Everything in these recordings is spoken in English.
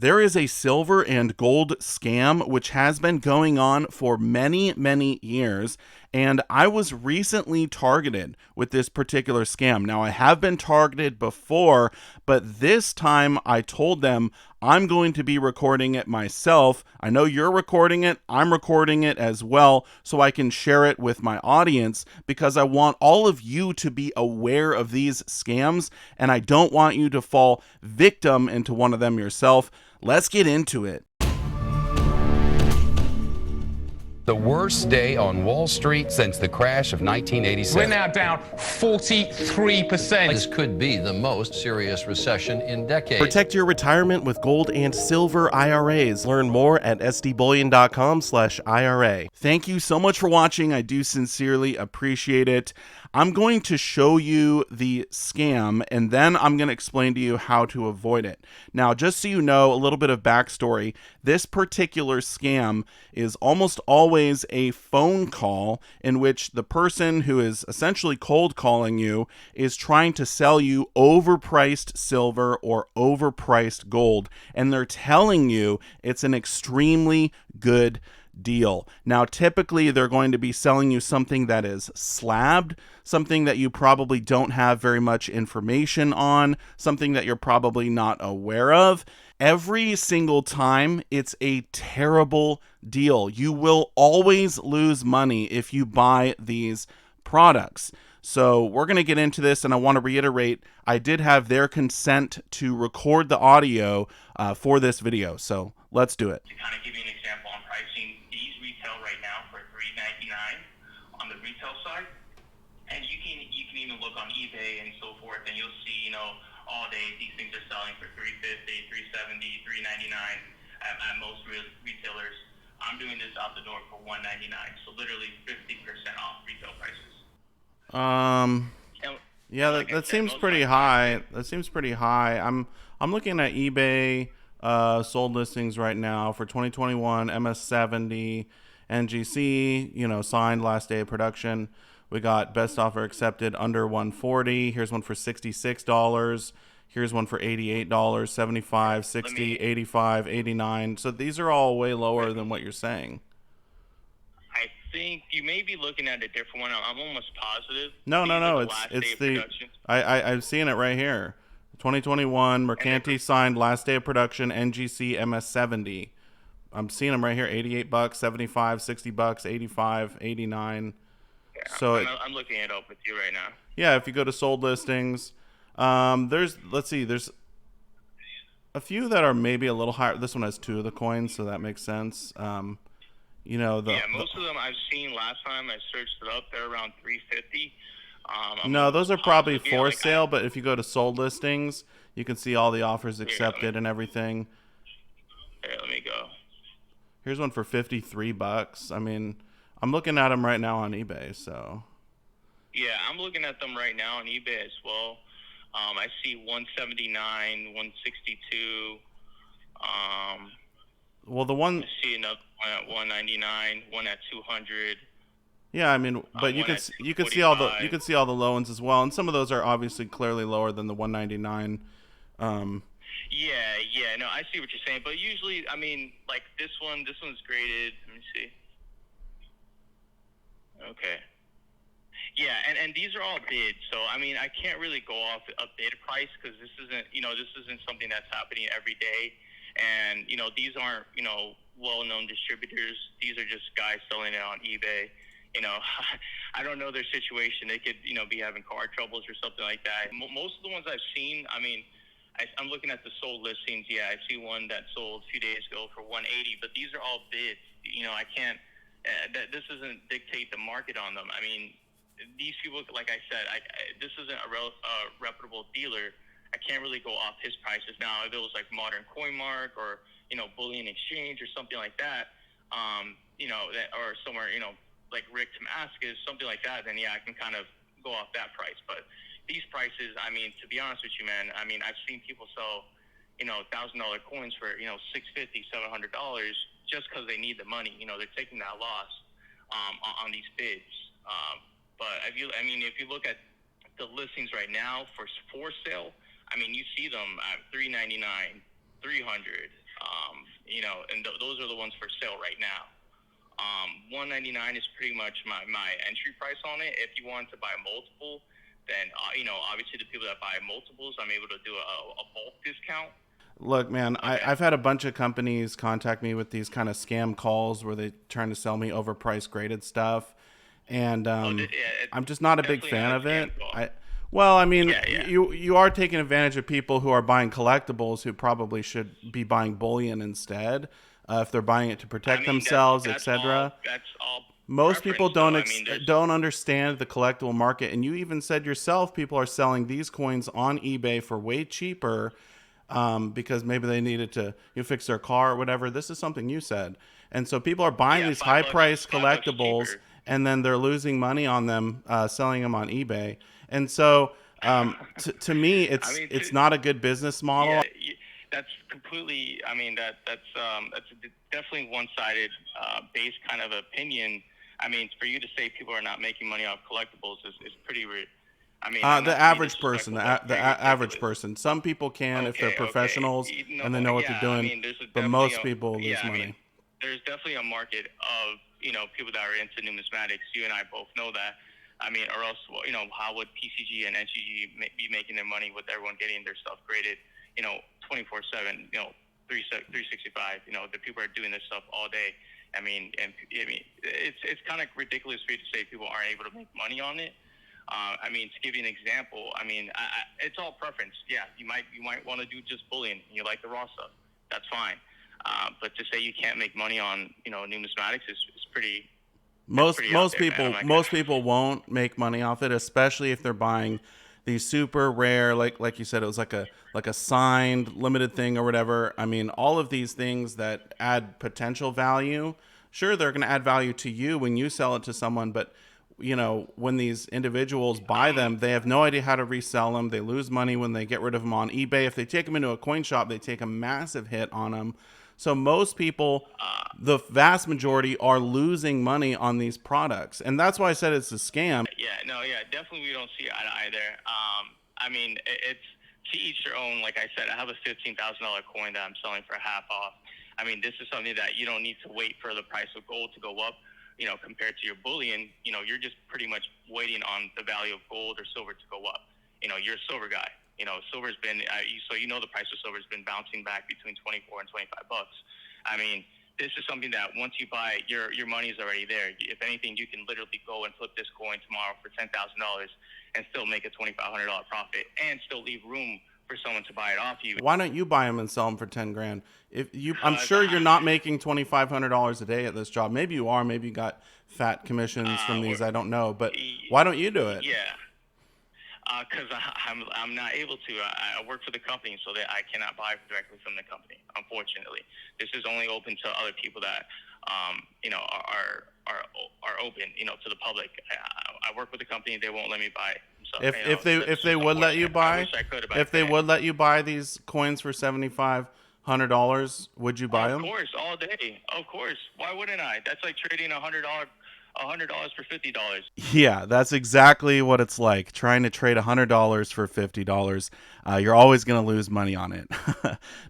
There is a silver and gold scam which has been going on for many, many years, and I was recently targeted with this particular scam. Now, I have been targeted before, but this time I told them I'm going to be recording it myself. I know you're recording it, I'm recording it as well, so I can share it with my audience because I want all of you to be aware of these scams, and I don't want you to fall victim into one of them yourself. Let's get into it. The worst day on Wall Street since the crash of 1987. We're now down 43%. This could be the most serious recession in decades. Protect your retirement with gold and silver IRAs. Learn more at sdbullion.com/IRA. Thank you so much for watching. I do sincerely appreciate it. I'm going to show you the scam, and then I'm going to explain to you how to avoid it. Now, just so you know, a little bit of backstory, this particular scam is almost always a phone call in which the person who is essentially cold calling you is trying to sell you overpriced silver or overpriced gold, and they're telling you it's an extremely good deal. Now, typically they're going to be selling you something that is slabbed, something that you probably don't have very much information on, something that you're probably not aware of. Every single time, it's a terrible deal. You will always lose money if you buy these products. So we're going to get into this, and I want to reiterate, I did have their consent to record the audio for this video. So let's do it. To kind of give you an example on pricing, these retail right now for $3.99 on the retail side, and you can even look on eBay and so forth, and you'll see, all day these things are selling for $3.50, $3.70, $3.99 at most retailers. I'm doing this out the door for $1.99, so literally 50% off retail prices. Yeah, that seems pretty high. That seems pretty high. I'm looking at eBay sold listings right now for 2021 MS70 NGC, signed last day of production. We got best offer accepted under 140. Here's one for $66. Here's one for $88, 75, 60, 85, 89. So these are all way lower than what you're saying. I think you may be looking at a different one. I'm almost positive. No. It's the I'm seeing it right here. 2021 Mercanti signed last day of production NGC MS70. I'm seeing them right here. $88, $75, $60, 85, 89. Yeah, so I'm looking it up with you right now. Yeah, if you go to sold listings, there's a few that are maybe a little higher. This one has 2 of the coins, so that makes sense. Most of them I've seen last time I searched it up, they're around $350. No, those are probably for sale, but if you go to sold listings, you can see all the offers accepted and everything. Here, let me go. Here's one for $53. I mean, I'm looking at them right now on eBay, so. Yeah, I'm looking at them right now on eBay as well. I see 179, 162. Well, the one. I see another one at 199, one at 200. Yeah, I mean, but you can see all the low ones as well, and some of those are obviously clearly lower than the 199. Yeah, no, I see what you're saying, but usually, I mean, like this one's graded. Let me see. Okay. Yeah, and these are all bids, so I mean, I can't really go off a bid price because this isn't something that's happening every day, and these aren't well-known distributors. These are just guys selling it on eBay. I don't know their situation. They could be having car troubles or something like that. Most of the ones I've seen, I mean, I'm looking at the sold listings. Yeah, I see one that sold a few days ago for 180, but these are all bids. I can't. This doesn't dictate the market on them. I mean, these people, like I said, this isn't a reputable dealer. I can't really go off his prices. Now, if it was like Modern Coinmark or Bullion Exchange or something like that, or somewhere like Rick Damascus, something like that, then yeah, I can kind of go off that price. But these prices, I mean, to be honest with you, man, I mean, I've seen people sell $1,000 coins for $650, $700 just because they need the money. They're taking that loss on these bids. But if you look at the listings right now for sale, I mean, you see them at $399, $300, and those are the ones for sale right now. 199 is pretty much my entry price on it. If you want to buy multiple, then obviously the people that buy multiples, I'm able to do a bulk discount. Look, man, Okay. I've had a bunch of companies contact me with these kind of scam calls where they're trying to sell me overpriced graded stuff, and I'm just not a big fan of it. Well, I mean, Yeah. you are taking advantage of people who are buying collectibles who probably should be buying bullion instead, if they're buying it to protect themselves, etc. That's all. Most people don't There's don't understand the collectible market, and you even said yourself people are selling these coins on eBay for way cheaper, because maybe they needed to fix their car or whatever. This is something you said, and so people are buying these high priced collectibles, and then they're losing money on them, selling them on eBay. And so, to me, it's not a good business model. Yeah, that's completely. I mean, that's definitely one-sided, based kind of opinion. I mean, for you to say people are not making money off collectibles is pretty weird. I mean, The average person, the average person. Some people can if they're professionals and they know what they're doing, I mean, but most people lose money. I mean, there's definitely a market of people that are into numismatics. You and I both know that. I mean, or else, how would PCG and NCG be making their money with everyone getting their stuff graded, 24/7, 365? The people are doing this stuff all day. I mean, it's kind of ridiculous for you to say people aren't able to make money on it. I mean, to give you an example, I mean, it's all preference. Yeah, you might want to do just bullion. You like the raw stuff, that's fine. But to say you can't make money on numismatics is pretty. Most people won't make money off it, especially if they're buying these super rare, like you said, it was like a signed limited thing or whatever. I mean, all of these things that add potential value, sure, they're going to add value to you when you sell it to someone, but when these individuals buy them, they have no idea how to resell them. They lose money when they get rid of them on eBay. If they take them into a coin shop, they take a massive hit on them. So most people, the vast majority, are losing money on these products, and that's why I said it's a scam. Yeah, definitely we don't see eye to eye there. I mean, it's to each their own. Like I said, I have a $15,000 coin that I'm selling for half off. I mean, this is something that you don't need to wait for the price of gold to go up. Compared to your bullion, you're just pretty much waiting on the value of gold or silver to go up. You're a silver guy. Silver's been, so the price of silver has been bouncing back between 24 and 25 bucks. I mean, this is something that once you buy, your money's already there. If anything, you can literally go and flip this coin tomorrow for $10,000 and still make a $2,500 profit and still leave room for someone to buy it off you. Why don't you buy them and sell them for 10 grand? I'm sure you're not making $2,500 a day at this job. Maybe you are. Maybe you got fat commissions from these. I don't know. But why don't you do it? Yeah. Because I'm not able to. I work for the company, so that I cannot buy directly from the company. Unfortunately, this is only open to other people that are open to the public. I work with the company; they won't let me buy. So, if they would let you buy, if they would let you buy these coins for $7,500, would you buy them? Of course, all day. Of course. Why wouldn't I? That's like trading $100 for $50. Yeah, that's exactly what it's like. Trying to trade $100 for $50. You're always going to lose money on it.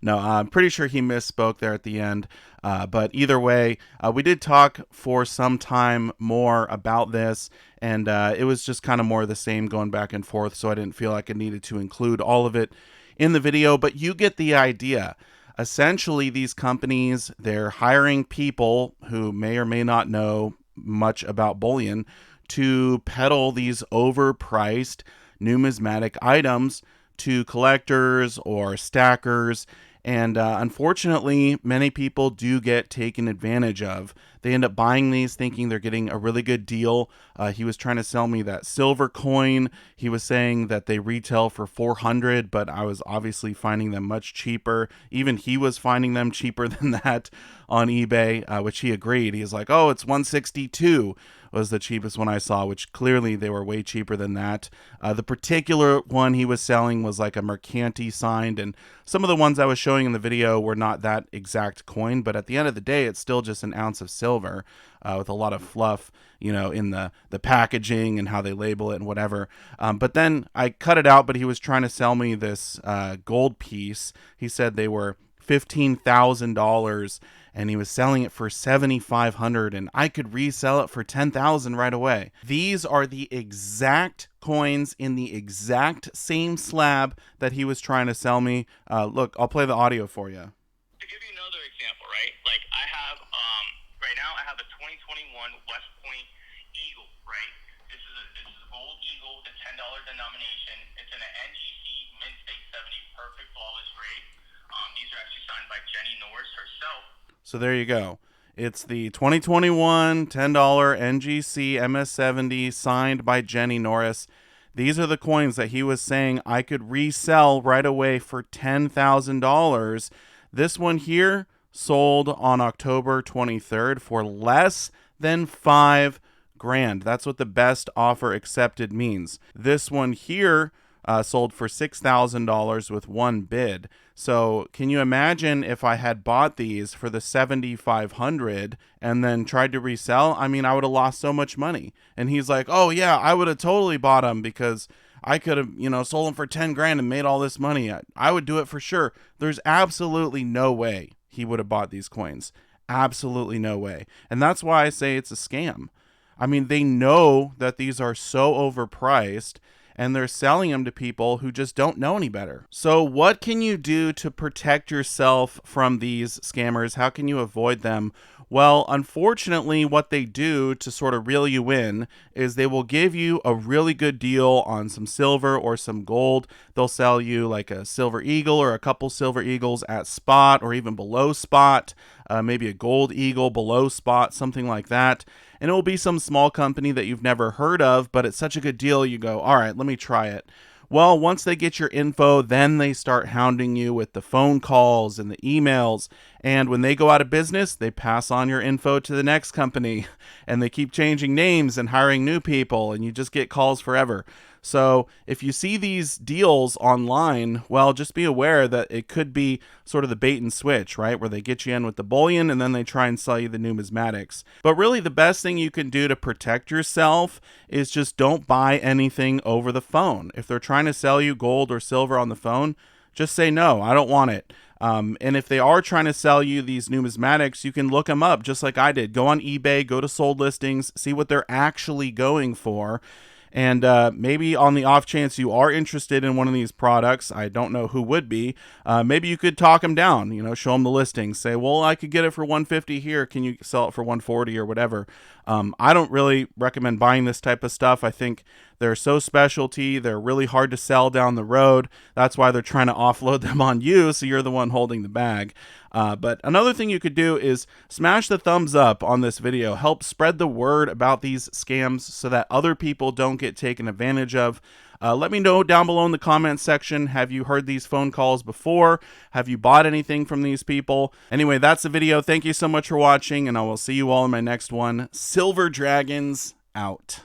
No, I'm pretty sure he misspoke there at the end. But either way, we did talk for some time more about this, and it was just kind of more of the same going back and forth, so I didn't feel like I needed to include all of it in the video, but you get the idea. Essentially, these companies, they're hiring people who may or may not know much about bullion to peddle these overpriced numismatic items to collectors or stackers, and unfortunately many people do get taken advantage of. They end up buying these thinking they're getting a really good deal. He was trying to sell me that silver coin. He was saying that they retail for $400, but I was obviously finding them much cheaper. Even he was finding them cheaper than that on eBay, which he agreed. He's like, oh, it's $162 was the cheapest one I saw, which clearly they were way cheaper than that. The particular one he was selling was like a Mercanti signed, and some of the ones I was showing in the video were not that exact coin, but at the end of the day, it's still just an ounce of silver with a lot of fluff, in the packaging and how they label it and whatever. But then I cut it out, but he was trying to sell me this gold piece. He said they were $15,000 and he was selling it for $7,500 and I could resell it for $10,000 right away. These are the exact coins in the exact same slab that he was trying to sell me. Look, I'll play the audio for you. To give you another example, right? Like I have, right now I have a 2021 West Point Eagle, right? This is a gold Eagle with a $10 denomination. It's in an NGC Mint State 70 perfect flawless grade. These are actually signed by Jenny Norris herself. So there you go. It's the 2021 $10 NGC MS70 signed by Jenny Norris. These are the coins that he was saying I could resell right away for $10,000. This one here sold on October 23rd for less than $5,000. That's what the best offer accepted means. This one here sold for $6,000 with one bid. So can you imagine if I had bought these for the $7,500 and then tried to resell? I mean, I would have lost so much money. And he's like, oh yeah, I would have totally bought them because I could have, sold them for $10,000 and made all this money. I would do it for sure. There's absolutely no way he would have bought these coins. Absolutely no way. And that's why I say it's a scam. I mean, they know that these are so overpriced and they're selling them to people who just don't know any better. So what can you do to protect yourself from these scammers? How can you avoid them? Well, unfortunately, what they do to sort of reel you in is they will give you a really good deal on some silver or some gold. They'll sell you like a silver eagle or a couple silver eagles at spot or even below spot, maybe a gold eagle below spot, something like that. And it will be some small company that you've never heard of, but it's such a good deal, you go, all right, let me try it. Well, once they get your info, then they start hounding you with the phone calls and the emails. And when they go out of business, they pass on your info to the next company. And they keep changing names and hiring new people, and you just get calls forever. So if you see these deals online, well, just be aware that it could be sort of the bait and switch, right? Where they get you in with the bullion and then they try and sell you the numismatics. But really the best thing you can do to protect yourself is just don't buy anything over the phone. If they're trying to sell you gold or silver on the phone, just say, no, I don't want it. And if they are trying to sell you these numismatics, you can look them up just like I did. Go on eBay, go to sold listings, see what they're actually going for. And maybe on the off chance you are interested in one of these products, I don't know who would be, maybe you could talk them down, show them the listing, say, well, I could get it for $150 here. Can you sell it for $140 or whatever? I don't really recommend buying this type of stuff. I think they're so specialty. They're really hard to sell down the road. That's why they're trying to offload them on you, so you're the one holding the bag. But another thing you could do is smash the thumbs up on this video. Help spread the word about these scams so that other people don't get taken advantage of. Let me know down below in the comments section. Have you heard these phone calls before? Have you bought anything from these people? Anyway, that's the video. Thank you so much for watching, and I will see you all in my next one. Silver Dragons out.